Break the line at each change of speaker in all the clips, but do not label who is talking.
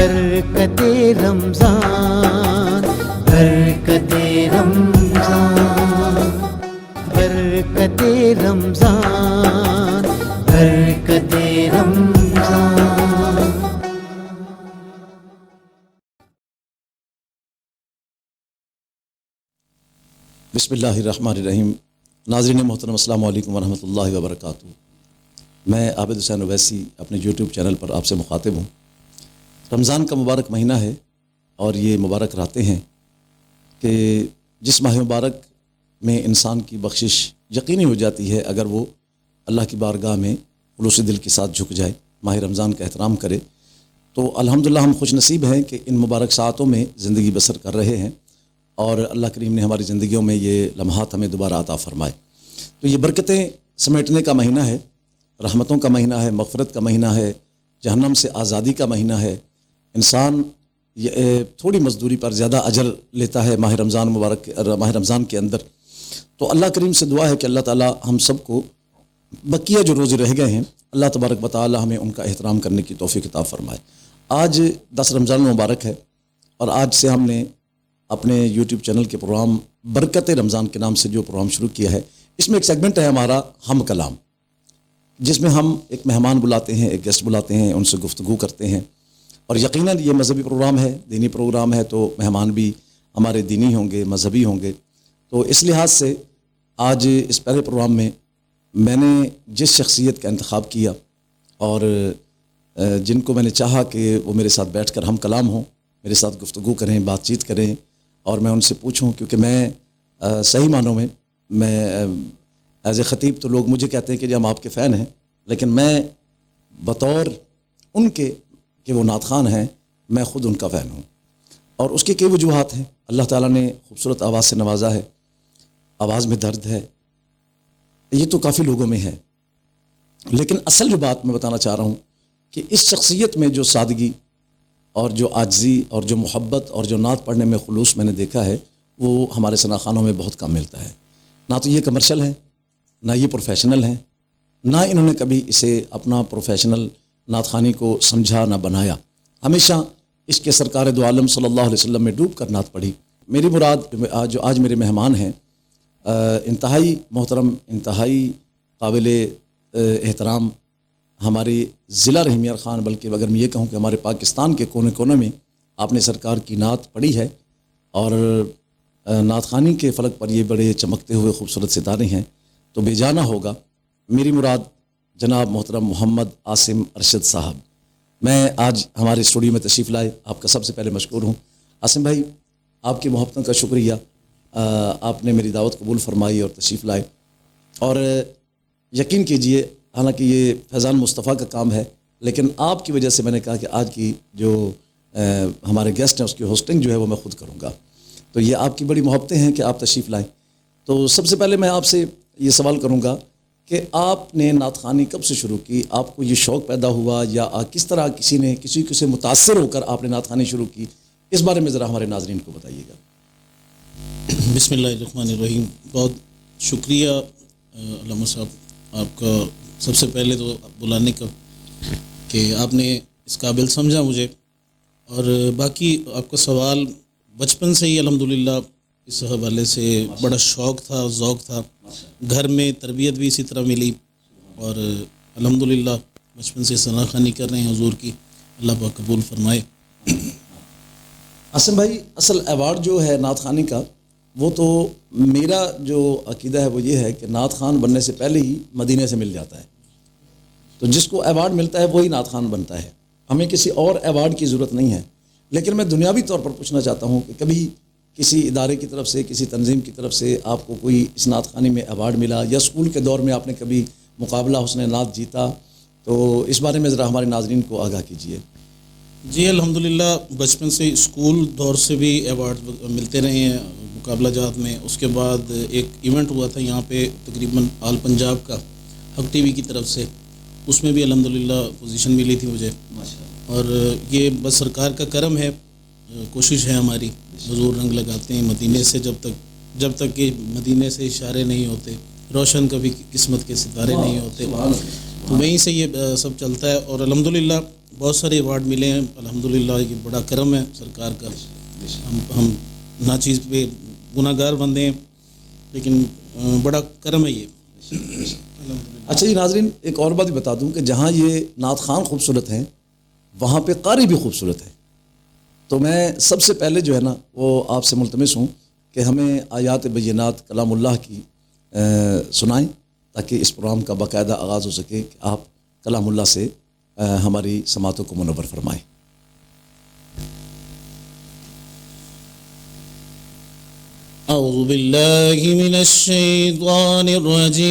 برکت رمضان، برکت رمضان، برکت رمضان، برکت رمضان۔
بسم اللہ الرحمن الرحیم۔ ناظرین محترم، السلام علیکم ورحمۃ اللہ وبرکاتہ۔ میں عابد حسین اویسی اپنے یوٹیوب چینل پر آپ سے مخاطب ہوں۔ رمضان کا مبارک مہینہ ہے اور یہ مبارک راتیں ہیں کہ جس ماہ مبارک میں انسان کی بخشش یقینی ہو جاتی ہے اگر وہ اللہ کی بارگاہ میں خلوص دل کے ساتھ جھک جائے، ماہ رمضان کا احترام کرے۔ تو الحمدللہ ہم خوش نصیب ہیں کہ ان مبارک ساعتوں میں زندگی بسر کر رہے ہیں اور اللہ کریم نے ہماری زندگیوں میں یہ لمحات ہمیں دوبارہ عطا فرمائے۔ تو یہ برکتیں سمیٹنے کا مہینہ ہے، رحمتوں کا مہینہ ہے، مغفرت کا مہینہ ہے، جہنم سے آزادی کا مہینہ ہے۔ انسان تھوڑی مزدوری پر زیادہ اجر لیتا ہے ماہ رمضان مبارک، ماہ رمضان کے اندر۔ تو اللہ کریم سے دعا ہے کہ اللہ تعالی ہم سب کو بقیہ جو روزے رہ گئے ہیں، اللہ تبارک و تعالی ہمیں ان کا احترام کرنے کی توفیق عطا فرمائے۔ آج 10 رمضان مبارک ہے اور آج سے ہم نے اپنے یوٹیوب چینل کے پروگرام برکت رمضان کے نام سے جو پروگرام شروع کیا ہے، اس میں ایک سیگمنٹ ہے ہمارا ہم کلام، جس میں ہم ایک مہمان بلاتے ہیں، ایک گیسٹ بلاتے ہیں، ان سے گفتگو کرتے ہیں۔ اور یقیناً یہ مذہبی پروگرام ہے، دینی پروگرام ہے، تو مہمان بھی ہمارے دینی ہوں گے، مذہبی ہوں گے۔ تو اس لحاظ سے آج اس پہلے پروگرام میں میں نے جس شخصیت کا انتخاب کیا اور جن کو میں نے چاہا کہ وہ میرے ساتھ بیٹھ کر ہم کلام ہوں، میرے ساتھ گفتگو کریں، بات چیت کریں اور میں ان سے پوچھوں، کیونکہ میں صحیح معنوں میں ایز اے خطیب تو لوگ مجھے کہتے ہیں کہ جی ہم آپ کے فین ہیں، لیکن میں بطور ان کے کہ وہ نعت خوان ہیں، میں خود ان کا فین ہوں۔ اور اس کی کئی وجوہات ہیں۔ اللہ تعالیٰ نے خوبصورت آواز سے نوازا ہے، آواز میں درد ہے، یہ تو کافی لوگوں میں ہے، لیکن اصل جو بات میں بتانا چاہ رہا ہوں کہ اس شخصیت میں جو سادگی اور جو عاجزی اور جو محبت اور جو نعت پڑھنے میں خلوص میں نے دیکھا ہے، وہ ہمارے ثنا خوانوں میں بہت کم ملتا ہے۔ نہ تو یہ کمرشل ہیں، نہ یہ پروفیشنل ہیں، نہ انہوں نے کبھی اسے اپنا پروفیشنل نعت خوانی کو سمجھا نہ بنایا، ہمیشہ اس کے سرکار دو عالم صلی اللہ علیہ وسلم میں ڈوب کر نعت پڑھی۔ میری مراد جو آج میرے مہمان ہیں، انتہائی محترم، انتہائی قابل احترام ہمارے ضلع رحیم خان، بلکہ اگر میں یہ کہوں کہ ہمارے پاکستان کے کونے کونے میں آپ نے سرکار کی نعت پڑھی ہے اور نعت خوانی کے فلک پر یہ بڑے چمکتے ہوئے خوبصورت ستارے ہیں، تو بے جانا ہوگا۔ میری مراد جناب محترم محمد عاصم ارشد صاحب۔ میں آج ہمارے اسٹوڈیو میں تشریف لائے، آپ کا سب سے پہلے مشکور ہوں۔ عاصم بھائی، آپ کی محبتوں کا شکریہ، آپ نے میری دعوت قبول فرمائی اور تشریف لائے۔ اور یقین کیجئے، حالانکہ یہ فیضان مصطفیٰ کا کام ہے، لیکن آپ کی وجہ سے میں نے کہا کہ آج کی جو ہمارے گیسٹ ہیں اس کی ہوسٹنگ جو ہے وہ میں خود کروں گا۔ تو یہ آپ کی بڑی محبتیں ہیں کہ آپ تشریف لائیں۔ تو سب سے پہلے میں آپ سے یہ سوال کروں گا کہ آپ نے نعت خوانی کب سے شروع کی؟ آپ کو یہ شوق پیدا ہوا یا کس طرح کسی سے متاثر ہو کر آپ نے نعت خوانی شروع کی؟ اس بارے میں ذرا ہمارے ناظرین کو بتائیے گا۔
بسم اللہ الرحمن الرحیم۔ بہت شکریہ علامہ صاحب آپ کا، سب سے پہلے تو بلانے کا کہ آپ نے اس قابل سمجھا مجھے، اور باقی آپ کا سوال بچپن سے ہی الحمدللہ اس حوالے سے بڑا شوق تھا، ذوق تھا، گھر میں تربیت بھی اسی طرح ملی، اور الحمدللہ بچپن سے ثنا خوانی کر رہے ہیں حضور کی، اللہ پاک قبول فرمائے۔
عاصم بھائی، اصل ایوارڈ جو ہے نعت خوانی کا، وہ تو میرا جو عقیدہ ہے وہ یہ ہے کہ نعت خوان بننے سے پہلے ہی مدینے سے مل جاتا ہے، تو جس کو ایوارڈ ملتا ہے وہی نعت خوان بنتا ہے، ہمیں کسی اور ایوارڈ کی ضرورت نہیں ہے۔ لیکن میں دنیاوی طور پر پوچھنا چاہتا ہوں کہ کبھی کسی ادارے کی طرف سے، کسی تنظیم کی طرف سے آپ کو کوئی اس نعت خوانی میں ایوارڈ ملا، یا اسکول کے دور میں آپ نے کبھی مقابلہ حسن نعت جیتا؟ تو اس بارے میں ذرا ہمارے ناظرین کو آگاہ کیجیے۔
جی الحمدللہ، بچپن سے اسکول دور سے بھی ایوارڈ ملتے رہے ہیں مقابلہ جات میں۔ اس کے بعد ایک ایونٹ ہوا تھا یہاں پہ تقریباً آل پنجاب کا، حق ٹی وی کی طرف سے، اس میں بھی الحمدللہ پوزیشن ملی تھی مجھے۔ اور یہ بس سرکار کا کرم ہے، کوشش ہے ہماری، حضور رنگ لگاتے ہیں مدینے سے، جب تک کہ مدینے سے اشارے نہیں ہوتے، روشن کبھی قسمت کے ستارے نہیں ہوتے۔ تو وہیں سے یہ سب چلتا ہے. اور الحمدللہ بہت سارے ایوارڈ ملے ہیں الحمدللہ. یہ بڑا کرم ہے سرکار کا. ہم ناچیز پہ گناہ گار بندے ہیں لیکن بڑا کرم ہے یہ.
اچھا جی ناظرین، ایک اور بات بھی بتا دوں کہ جہاں یہ نعت خان خوبصورت ہیں وہاں پہ قاری بھی خوبصورت ہے. تو میں سب سے پہلے جو ہے نا وہ آپ سے ملتمس ہوں کہ ہمیں آیات بینات کلام اللہ کی سنائیں تاکہ اس پروگرام کا باقاعدہ آغاز ہو سکے کہ آپ کلام اللہ سے ہماری سماعتوں کو منور فرمائیں.
اعوذ باللہ من الشیطان الرجیم.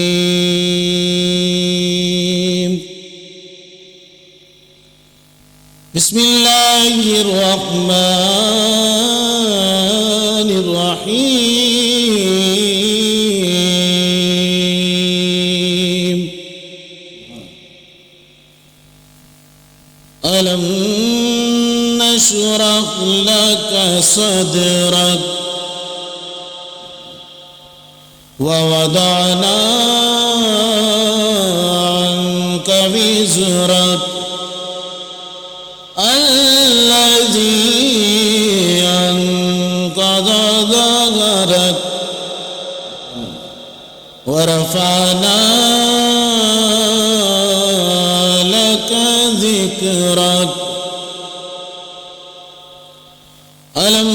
بسم اللہ الرحمن الرحیم. ألم نشرح لك صدرك ووضعنا عنك وزرك الذي أنقض ظهرك ورفعنا لك ذكرك. ألم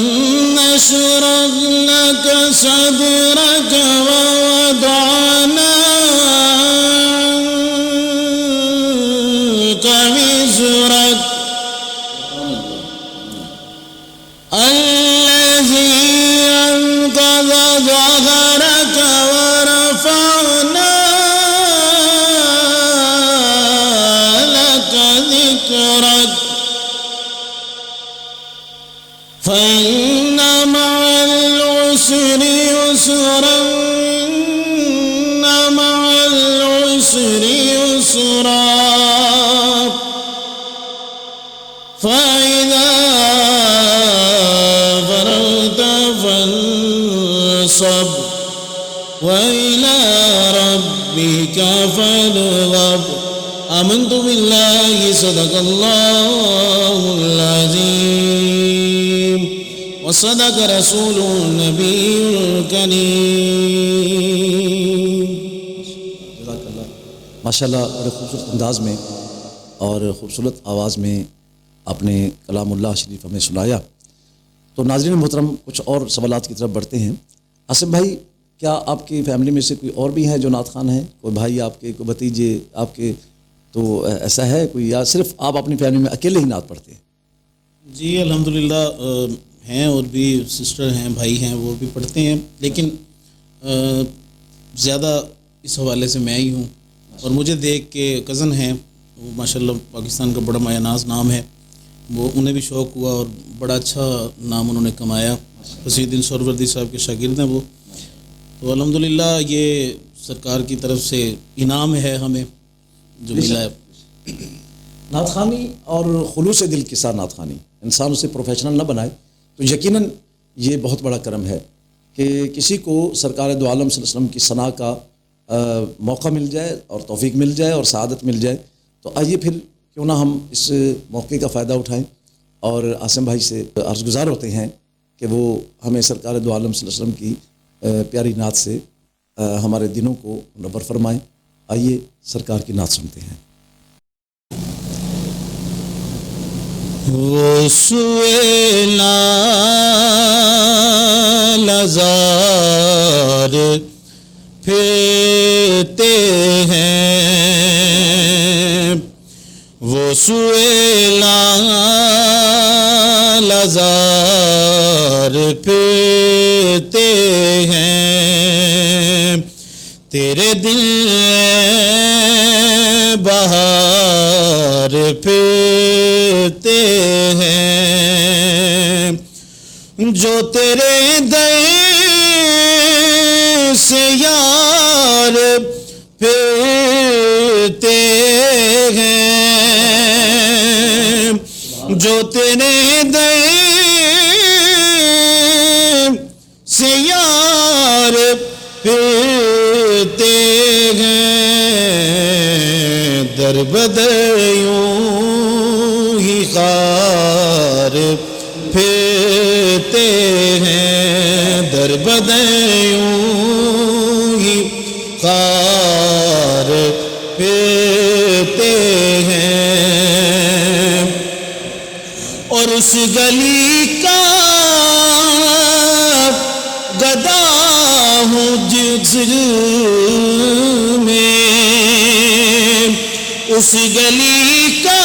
نشرح لك صدرك ووضعنا عنك وزرك الذي أنقض ظهرك ورفعنا لك ذكرك فإن مع العسر يسرا إن مع العسر يسرا فإذا فرغت فانصب وإلى ربك فارغب. آمنت بالله صدق الله العظيم وصدق رسول النبي الكريم.
ماشاءاللہ بڑے خوبصورت انداز میں اور خوبصورت آواز میں آپ نے کلام اللہ شریف ہمیں سنایا. تو ناظرین محترم کچھ اور سوالات کی طرف بڑھتے ہیں. عاصم بھائی، کیا آپ کی فیملی میں سے کوئی اور بھی ہیں جو نعت خوان ہیں؟ کوئی بھائی آپ کے، کوئی بھتیجے آپ کے؟ تو ایسا ہے کوئی، یا صرف آپ اپنی فیملی میں اکیلے ہی نعت پڑھتے ہیں؟
جی الحمدللہ ہیں، اور بھی سسٹر ہیں، بھائی ہیں، وہ بھی پڑھتے ہیں، لیکن زیادہ اس حوالے سے میں ہی ہوں. اور مجھے دیکھ کے کزن ہیں، وہ ماشاءاللہ پاکستان کا بڑا مایہ ناز نام ہے، وہ انہیں بھی شوق ہوا اور بڑا اچھا نام انہوں نے کمایا. حسین الدین سہروردی صاحب کے شاگرد ہیں وہ. تو الحمدللہ یہ سرکار کی طرف سے انعام ہے ہمیں جو ملا ہے.
نعت خوانی اور خلوص دل کے ساتھ نعت خوانی، انسان اسے پروفیشنل نہ بنائے تو یقیناً یہ بہت بڑا کرم ہے کہ کسی کو سرکار دو عالم صلی اللہ علیہ وسلم کی ثنا کا موقع مل جائے اور توفیق مل جائے اور سعادت مل جائے. تو آئیے پھر کیوں نہ ہم اس موقع کا فائدہ اٹھائیں اور عاصم بھائی سے عرض گزار ہوتے ہیں کہ وہ ہمیں سرکار دو عالم صلی اللہ علیہ وسلم کی پیاری نعت سے ہمارے دنوں کو منور فرمائیں. آئیے سرکار کی نعت سنتے ہیں.
وہ سویلا لزار پھرتے ہیں، وہ سویلا لزار پھرتے ہیں، تیرے دل بہار پھرتے ہیں، جو تیرے دے سے یار پھرتے ہیں، جو تیرے دے سے یار پھرتے ہیں، در بدر یوں ہی خار پھرتے ہیں، در بدر یوں ہی خار پھرتے ہیں، اور اس گلی کا گدا ہوں جس میں، اس گلی کا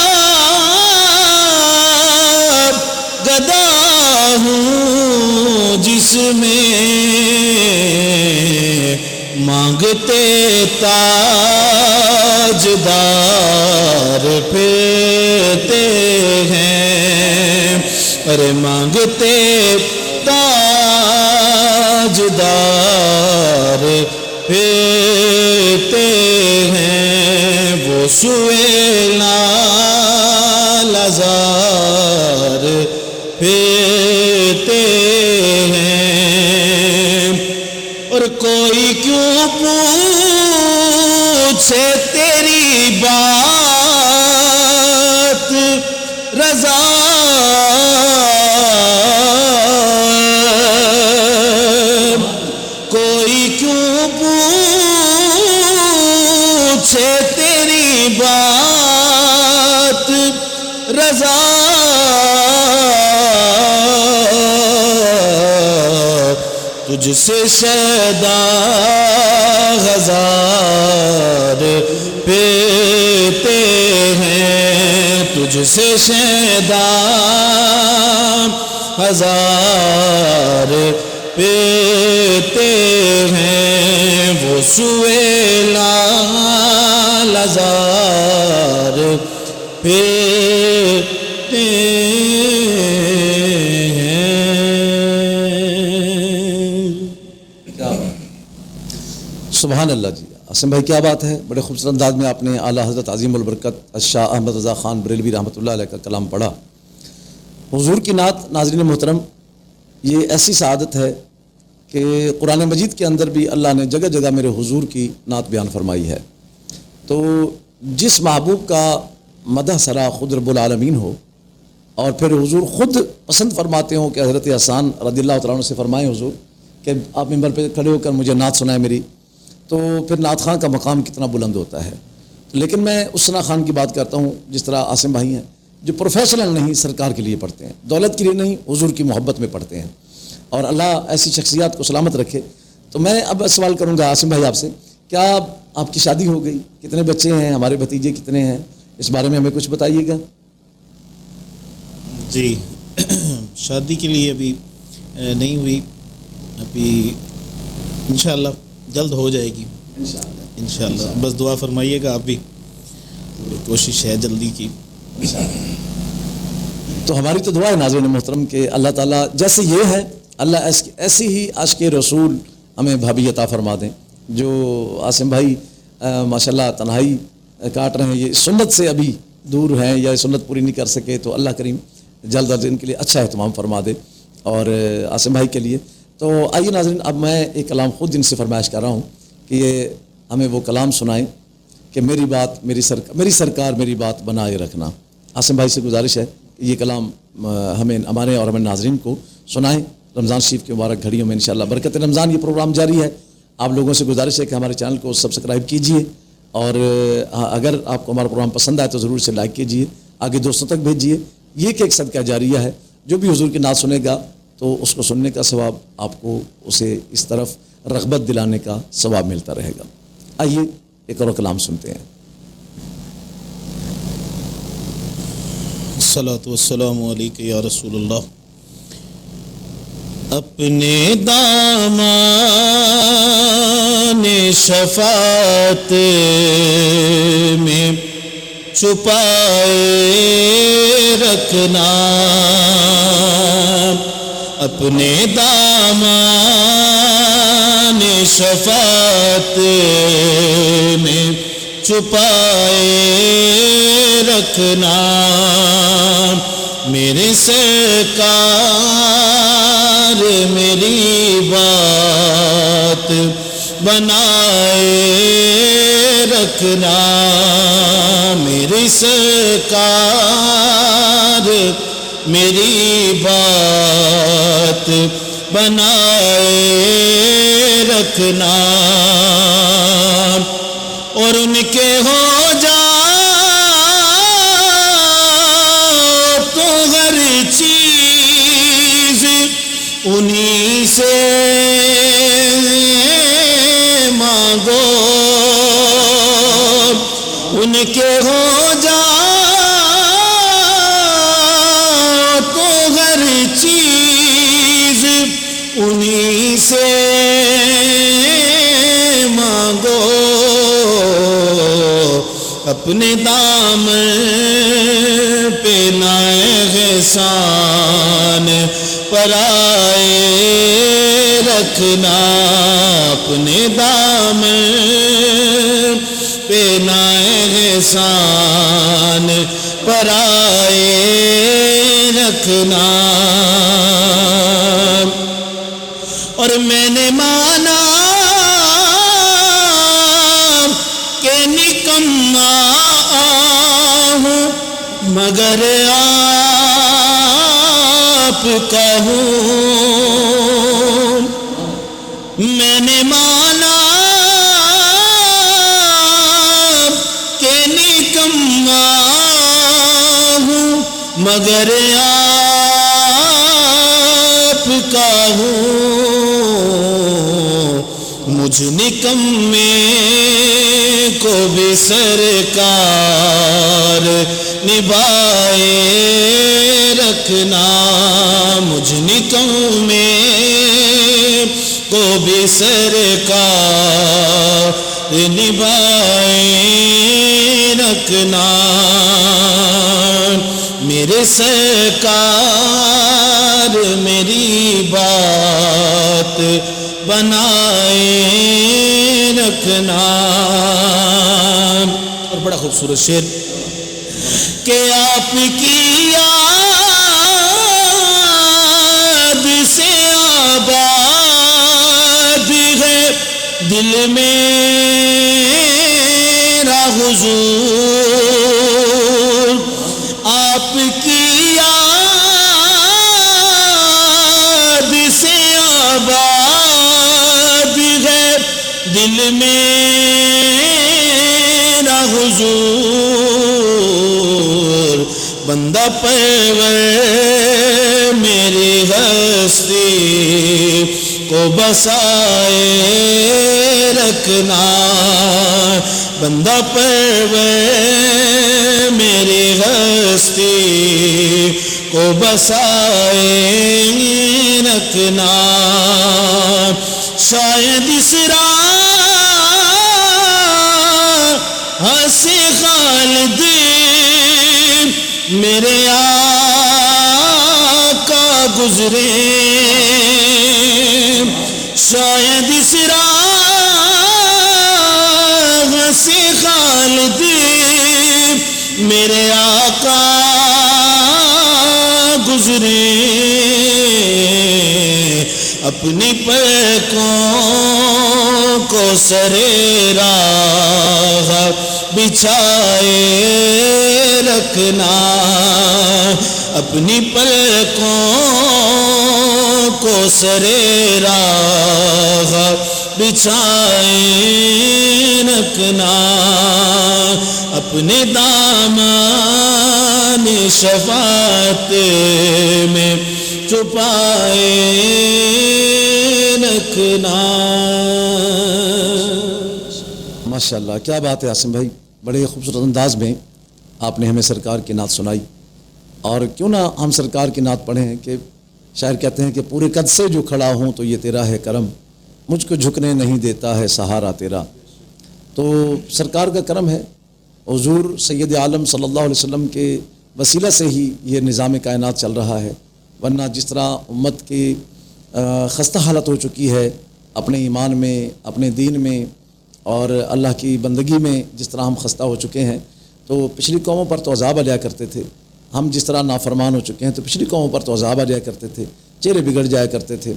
گدا ہوں جس میں مانگتے تاجدار پھرتے ہیں، ارے مانگتے تاجدار پھرتے ہیں، وہ سوئے لازار پھرتے ہیں، اور کوئی کیوں پوچھے تیری بات رضا، کوئی کیوں پوچھے تیری بات رضا، تجھ سے شیدا ہزار پھرتے ہیں، تجھ سے شیدا ہزار پھرتے ہیں، وہ سوئے لازار پھرتے ہیں۔
سبحان اللہ جی، عاصم بھائی کیا بات ہے، بڑے خوبصورت انداز میں آپ نے اعلیٰ حضرت عظیم البرکت شاہ احمد رضا خان بریلوی رحمۃ اللہ علیہ کا کلام پڑھا۔ حضور کی نعت ناظرین محترم یہ ایسی سعادت ہے کہ قرآن مجید کے اندر بھی اللہ نے جگہ جگہ میرے حضور کی نعت بیان فرمائی ہے، تو جس محبوب کا مدح سرا خود رب العالمین ہو اور پھر حضور خود پسند فرماتے ہوں کہ حضرت حسان رضی اللہ تعالیٰ عنہ سے فرمائیں حضور کہ آپ ممبر پہ کھڑے ہو کر مجھے نعت سنائیں میری، تو پھر نعت خان کا مقام کتنا بلند ہوتا ہے۔ لیکن میں اس ثنا خان کی بات کرتا ہوں جس طرح عاصم بھائی ہیں جو پروفیشنل نہیں، سرکار کے لیے پڑھتے ہیں، دولت کے لیے نہیں، حضور کی محبت میں پڑھتے ہیں، اور اللہ ایسی شخصیات کو سلامت رکھے۔ تو میں اب سوال کروں گا عاصم بھائی آپ سے، کیا آپ کی شادی ہو گئی؟ کتنے بچے ہیں؟ ہمارے بھتیجے کتنے ہیں؟ اس بارے میں ہمیں کچھ بتائیے گا۔
جی شادی کے لیے ابھی نہیں ہوئی، ابھی انشاءاللہ جلد ہو جائے گی انشاءاللہ، بس دعا فرمائیے گا آپ بھی، کوشش ہے جلدی کی۔
تو ہماری تو دعا ہے ناظرین محترم کہ اللہ تعالیٰ جیسے یہ ہے اللہ ایسی ہی عاشق رسول ہمیں بھابھی عطا فرما دیں۔ جو عاصم بھائی ماشاءاللہ تنہائی کاٹ رہے ہیں، یہ سنت سے ابھی دور ہیں یا سنت پوری نہیں کر سکے، تو اللہ کریم جلد از ان کے لیے اچھا اہتمام فرما دے، اور عاصم بھائی کے لیے۔ تو آئیے ناظرین اب میں ایک کلام خود ان سے فرمائش کر رہا ہوں کہ یہ ہمیں وہ کلام سنائیں کہ میری بات میری سرکار میری بات بنائے رکھنا۔ عاصم بھائی سے گزارش ہے کہ یہ کلام ہمیں ہمارے اور ہمیں ناظرین کو سنائیں رمضان شریف کی مبارک گھڑیوں میں انشاءاللہ۔ برکت رمضان یہ پروگرام جاری ہے، آپ لوگوں سے گزارش ہے کہ ہمارے چینل کو سبسکرائب کیجئے، اور اگر آپ کو ہمارا پروگرام پسند آئے تو ضرور سے لائک کیجئے، آگے دوستوں تک بھیجیے۔ یہ کہ ایک صدقہ جاریہ ہے، جو بھی حضور کی نعت سنے گا تو اس کو سننے کا ثواب آپ کو اسے اس طرف رغبت دلانے کا ثواب ملتا رہے گا۔ آئیے ایک اور کلام سنتے ہیں۔
الصلاۃ والسلام علیک یا رسول اللہ۔ اپنے دامان شفاعت میں چھپائے رکھنا، اپنے دامان شفاعت میں چھپائے رکھنا، میرے سرکار میری بات بنائے رکھنا، بھی سرکار میری بات بنائے رکھنا، اور ان کے ہو جا تو ہر چیز انہی سے مانگو، ان کے ہو جا تو ہر چیز انہی سے مانگو، اپنے دامن پہ نہ احسان پرائے رکھنا، اپنے دامن پہ نہ احسان پرائے رکھنا، اور میں نے مانا کہ نکما ہوں مگر آپ کا ہوں، میں نے مانا کہ نکما ہوں مگر آپ کا ہوں، مجھ نکمے کو بھی سرکار نبھائے رکھنا، مجھ نکمے کو بھی سرکار نبھائے رکھنا، میرے سرکار میری بات بنائے رکھنا۔ اور بڑا خوبصورت شعر کہ آپ کی یاد سے آباد ہے دل میرا حضور، آپ کی یاد سے آباد ہے دل میرا حضور، بندہ پرور میری ہستی کو بسائے رکھنا، بندہ پرور میری ہستی کو بسائے رکھنا، شاید اس راہ سے خالد میرے آقا گزرے، شاید اس راہ سے خالد میرے آقا گزرے، اپنی پلکوں کو سرے راہ بچھائے رکھنا، اپنی پلکوں کو سرے راہ بچھائے رکھنا، اپنے دامان شفاعت میں چھپائے رکھنا۔
ماشاءاللہ، کیا بات ہے عاصم بھائی، بڑے خوبصورت انداز میں آپ نے ہمیں سرکار کی نعت سنائی۔ اور کیوں نہ ہم سرکار کی نعت پڑھیں کہ شاعر کہتے ہیں کہ پورے قد سے جو کھڑا ہوں تو یہ تیرا ہے کرم، مجھ کو جھکنے نہیں دیتا ہے سہارا تیرا۔ تو سرکار کا کرم ہے، حضور سید عالم صلی اللہ علیہ وسلم کے وسیلہ سے ہی یہ نظام کائنات چل رہا ہے، ورنہ جس طرح امت کی خستہ حالت ہو چکی ہے اپنے ایمان میں، اپنے دین میں اور اللہ کی بندگی میں، جس طرح ہم خستہ ہو چکے ہیں، تو پچھلی قوموں پر تو عذاب لیا کرتے تھے، ہم جس طرح نافرمان ہو چکے ہیں تو پچھلی قوموں پر تو عذاب لیا کرتے تھے، چہرے بگڑ جایا کرتے تھے،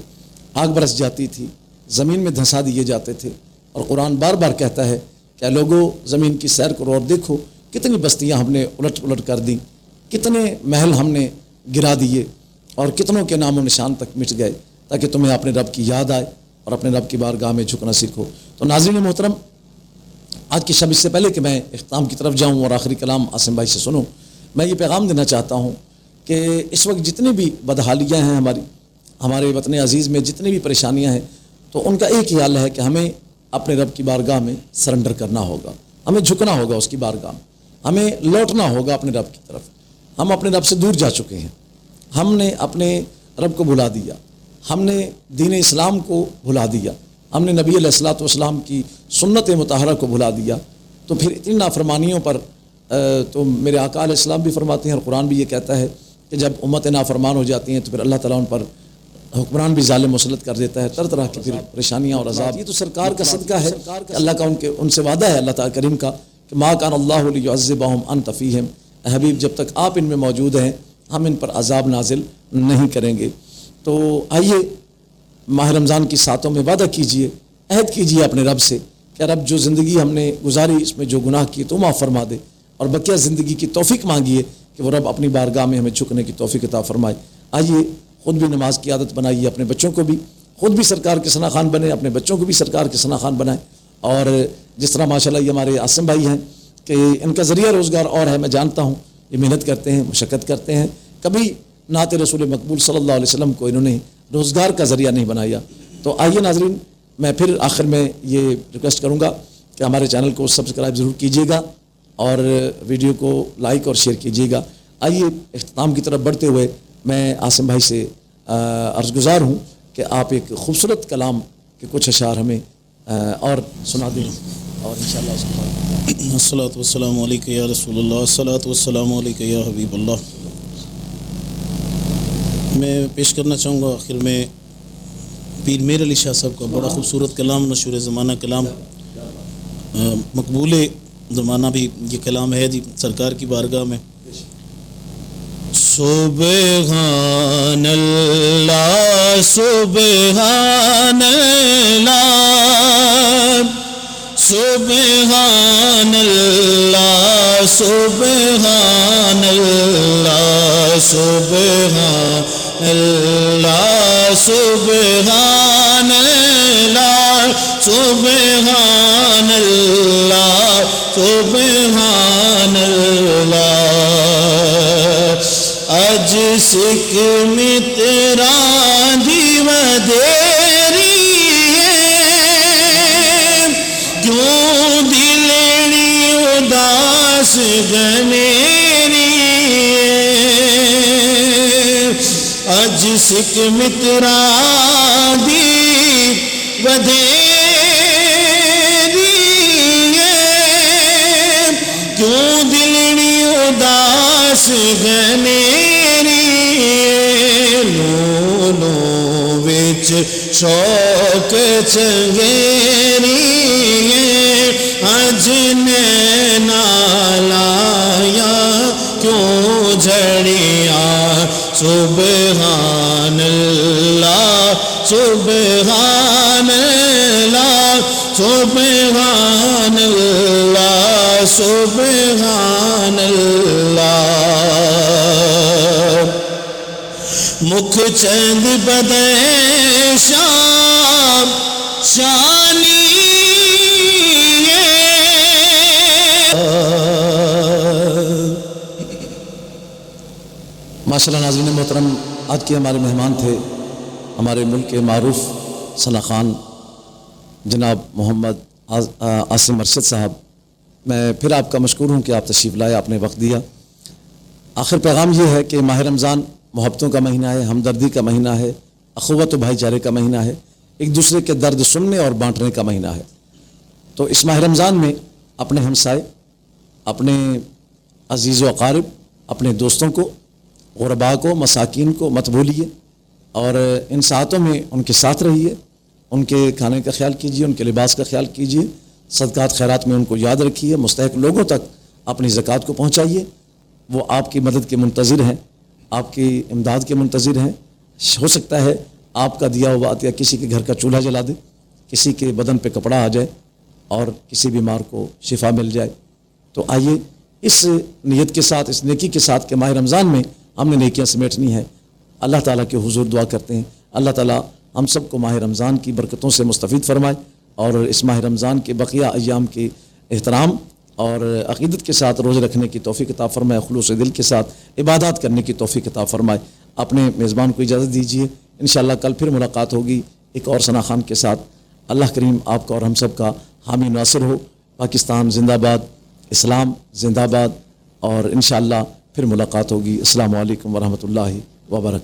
آگ برس جاتی تھی، زمین میں دھنسا دیے جاتے تھے۔ اور قرآن بار بار کہتا ہے کہ لوگوں زمین کی سیر کرو اور دیکھو کتنی بستیاں ہم نے الٹ پلٹ کر دیں، کتنے محل ہم نے گرا دیے اور کتنوں کے نام و نشان تک مٹ گئے، تاکہ تمہیں اپنے رب کی یاد آئے اور اپنے رب کی بارگاہ میں جھکنا سیکھو۔ تو ناظرین محترم، آج کی شب اس سے پہلے کہ میں اختتام کی طرف جاؤں اور آخری کلام عاصم بھائی سے سنوں، میں یہ پیغام دینا چاہتا ہوں کہ اس وقت جتنی بھی بدحالیاں ہیں ہمارے وطن عزیز میں، جتنی بھی پریشانیاں ہیں، تو ان کا ایک ہی حل ہے کہ ہمیں اپنے رب کی بارگاہ میں سرنڈر کرنا ہوگا، ہمیں جھکنا ہوگا اس کی بارگاہ میں، ہمیں لوٹنا ہوگا اپنے رب کی طرف۔ ہم اپنے رب سے دور جا چکے ہیں، ہم نے اپنے رب کو بھلا دیا، ہم نے دین اسلام کو بھلا دیا، ہم نے نبی علیہ الصلوۃ والسلام کی سنت مطہرہ کو بھلا دیا۔ تو پھر اتنی نافرمانیوں پر تو میرے آقا علیہ السلام بھی فرماتے ہیں اور قرآن بھی یہ کہتا ہے کہ جب امت نافرمان ہو جاتی ہیں تو پھر اللہ تعالیٰ ان پر حکمران بھی ظالم مسلط کر دیتا ہے، طرح طرح کی پھر پریشانیاں اور عذاب۔ یہ تو سرکار کا صدقہ ہے کہ اللہ کا ان سے وعدہ ہے، اللہ تعالیٰ کریم کا، کہ ما کان اللہ لیعذبہم انت فیہم، اے حبیب جب تک آپ ان میں موجود ہیں ہم ان پر عذاب نازل نہیں کریں گے۔ تو آئیے ماہ رمضان کی ساتوں میں وعدہ کیجئے، عہد کیجئے اپنے رب سے کہ رب جو زندگی ہم نے گزاری اس میں جو گناہ کیے تو معاف فرما دے، اور بقیہ زندگی کی توفیق مانگیے کہ وہ رب اپنی بارگاہ میں ہمیں جھکنے کی توفیق عطا فرمائے۔ آئیے خود بھی نماز کی عادت بنائیے، اپنے بچوں کو بھی، خود بھی سرکار کے ثنا خوان بنے، اپنے بچوں کو بھی سرکار کے ثنا خوان بنائیں۔ اور جس طرح ماشاءاللہ یہ ہمارے عاصم بھائی ہیں کہ ان کا ذریعہ روزگار اور ہے، میں جانتا ہوں یہ محنت کرتے ہیں، مشقت کرتے ہیں، کبھی نعت رسول مقبول صلی اللہ علیہ وسلم کو انہوں نے روزگار کا ذریعہ نہیں بنایا۔ تو آئیے ناظرین، میں پھر آخر میں یہ ریکویسٹ کروں گا کہ ہمارے چینل کو سبسکرائب ضرور کیجیے گا اور ویڈیو کو لائک اور شیئر کیجیے گا۔ آئیے اختتام کی طرف بڑھتے ہوئے میں عاصم بھائی سے عرض گزار ہوں کہ آپ ایک خوبصورت کلام کے کچھ اشعار ہمیں اور سنا دیں، اور انشاءاللہ اس کے بعد
الصلاۃ والسلام علیک یا رسول اللہ، الصلاۃ والسلام علیک یا حبیب اللہ۔ میں پیش کرنا چاہوں گا آخر میں پیر میر علی شاہ صاحب کا بڑا خوبصورت کلام، مشہور زمانہ کلام، مقبول زمانہ بھی یہ کلام ہے جی سرکار کی بارگاہ میں۔ سبحان اللہ سبحان اللہ سبحان اللہ سبحان اللہ سبحان اللہ سبحان اللہ سبحان اللہ سبحان اللہ اج سکھ متراں دی ودیری ہے کیوں دلڑی اداس گنیری اج سکھ متراں دی ودیری ہے کیوں دلڑی اداس گنیری لولوں وچ شوق چنگیری اج نینا لایا کیوں جھڑیاں سبحان اللہ سبحان اللہ سبحان اللہ سبحان اللہ مکھ چند بدے شام شانی
ماشاءاللہ ناظرین محترم، آج کے ہمارے مہمان تھے ہمارے ملک کے معروف ثنا خوان جناب محمد عاصم ارشد صاحب۔ میں پھر آپ کا مشکور ہوں کہ آپ تشریف لائے، آپ نے وقت دیا۔ آخر پیغام یہ ہے کہ ماہ رمضان محبتوں کا مہینہ ہے، ہمدردی کا مہینہ ہے، اخوت و بھائی چارے کا مہینہ ہے، ایک دوسرے کے درد سننے اور بانٹنے کا مہینہ ہے۔ تو اس ماہ رمضان میں اپنے ہمسائے، اپنے عزیز و اقارب، اپنے دوستوں کو، غرباء کو، مساکین کو مت بھولیے، اور ان ساعتوں میں ان کے ساتھ رہیے، ان کے کھانے کا خیال کیجیے، ان کے لباس کا خیال کیجیے، صدقات خیرات میں ان کو یاد رکھیے، مستحق لوگوں تک اپنی زکوٰۃ کو پہنچائیے، وہ آپ کی مدد کے منتظر ہیں، آپ کی امداد کے منتظر ہیں۔ ہو سکتا ہے آپ کا دیا ہوا عطیہ کسی کے گھر کا چولہا جلا دے، کسی کے بدن پہ کپڑا آ جائے اور کسی بیمار کو شفا مل جائے۔ تو آئیے اس نیت کے ساتھ، اس نیکی کے ساتھ کہ ماہ رمضان میں ہم نے نیکیاں سمیٹنی ہیں، اللہ تعالیٰ کے حضور دعا کرتے ہیں اللہ تعالیٰ ہم سب کو ماہ رمضان کی برکتوں سے مستفید فرمائے، اور اس ماہ رمضان کے بقیہ ایام کے احترام اور عقیدت کے ساتھ روزے رکھنے کی توفیق عطا فرمائے، خلوص دل کے ساتھ عبادات کرنے کی توفیق عطا فرمائے۔ اپنے میزبان کو اجازت دیجیے، انشاءاللہ کل پھر ملاقات ہوگی ایک اور ثنا خان کے ساتھ۔ اللہ کریم آپ کا اور ہم سب کا حامی ناصر ہو۔ پاکستان زندہ باد، اسلام زندہ باد، اور انشاءاللہ پھر ملاقات ہوگی۔ السلام علیکم ورحمۃ اللہ وبرکاتہ۔